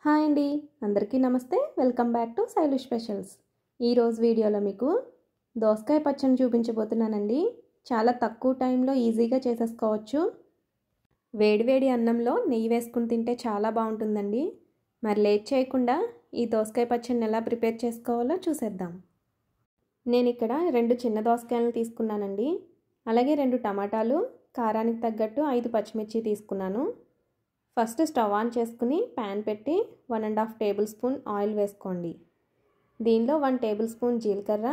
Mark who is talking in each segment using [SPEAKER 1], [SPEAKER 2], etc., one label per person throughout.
[SPEAKER 1] Hi అండి, అందరికీ నమస్తే. Welcome back to Shailu specials. ఈరోజు వీడియోలో మీకు దోసకాయ పచ్చడిని చూపించబోతున్నానండి. చాలా తక్కువ టైంలో ఈజీగా చేసేసుకోవచ్చు. వేడివేడి అన్నంలో నెయ్యి వేసుకుని తింటే చాలా బాగుంటుందండి. మరి లేట్ చేయకుండా ఈ దోసకాయ పచ్చడిని ఎలా ప్రిపేర్ చేసుకోవాలో చూసేద్దాం. నేను ఇక్కడ 2 చిన్న దోసకాయలను తీసుకున్నానండి. అలాగే 2 టమాటాలు, కారానికి తగ్గట్టు 5 పచ్చిమిర్చి తీసుకున్నాను. ఫస్ట్ స్టవ్ ఆన్ చేసుకుని ప్యాన్ పెట్టి 1.5 టేబుల్ స్పూన్ ఆయిల్ వేసుకోండి. దీనిలో 1 టేబుల్ స్పూన్ జీలకర్ర,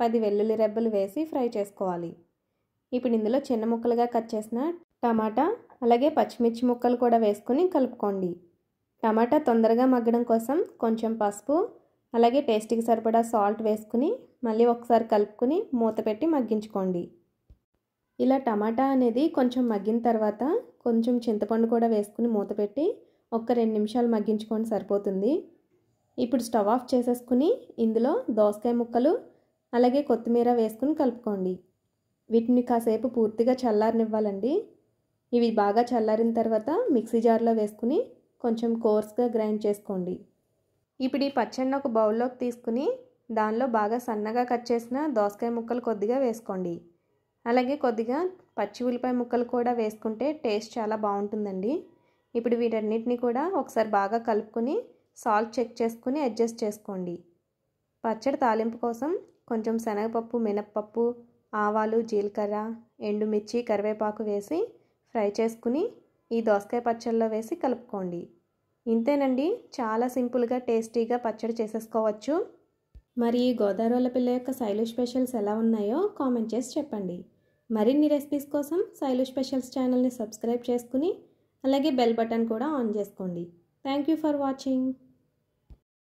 [SPEAKER 1] 10 వెల్లుల్లి రెబ్బలు వేసి ఫ్రై చేసుకోవాలి. ఇప్పుడు ఇందులో చిన్న ముక్కలుగా కట్ చేసిన టమాటా అలాగే పచ్చిమిర్చి ముక్కలు కూడా వేసుకుని కలుపుకోండి. టమాటా తొందరగా మగ్గడం కోసం కొంచెం పసుపు అలాగే టేస్ట్కి సరిపడా సాల్ట్ వేసుకుని మళ్ళీ ఒకసారి కలుపుకుని మూత పెట్టి మగ్గించుకోండి. ఇలా టమాటా అనేది కొంచెం మగ్గిన తర్వాత కొంచెం చింతపండు కూడా వేసుకుని మూత పెట్టి 1-2 నిమిషాలు మగ్గించుకొని సరిపోతుంది. ఇప్పుడు స్టవ్ ఆఫ్ చేసేసుకుని ఇందులో దోసకాయ ముక్కలు అలాగే కొత్తిమీర వేసుకుని కలుపుకోండి. వీటిని కాసేపు పూర్తిగా చల్లారనివ్వాలండి. ఇవి బాగా చల్లారిన తర్వాత మిక్సీ జార్లో వేసుకుని కొంచెం కోర్స్గా గ్రైండ్ చేసుకోండి. ఇప్పుడు ఈ పచ్చడిని ఒక బౌల్లోకి తీసుకుని దానిలో బాగా సన్నగా కట్ చేసిన దోసకాయ ముక్కలు కొద్దిగా వేసుకోండి. అలాగే కొద్దిగా పచ్చి ఉల్లిపాయ ముక్కలు కూడా వేసుకుంటే టేస్ట్ చాలా బాగుంటుందండి. ఇప్పుడు వీటన్నిటిని కూడా ఒకసారి బాగా కలుపుకొని సాల్ట్ చెక్ చేసుకుని అడ్జస్ట్ చేసుకోండి. పచ్చడి తాలింపు కోసం కొంచెం శనగపప్పు, మినప్పప్పు, ఆవాలు, జీలకర్ర, ఎండుమిర్చి, కరివేపాకు వేసి ఫ్రై చేసుకుని ఈ దోసకాయ పచ్చడిలో వేసి కలుపుకోండి. ఇంతేనండి, చాలా సింపుల్గా టేస్టీగా పచ్చడి చేసేసుకోవచ్చు. మరి ఈ గోదావరి పిల్ల యొక్క శైలు స్పెషల్స్ ఎలా ఉన్నాయో కామెంట్ చేసి చెప్పండి. మరిన్ని రెసిపీస్ కోసం శైలు స్పెషల్స్ ఛానల్ని సబ్స్క్రైబ్ చేసుకుని అలాగే బెల్ బటన్ కూడా ఆన్ చేసుకోండి. Thank you for watching.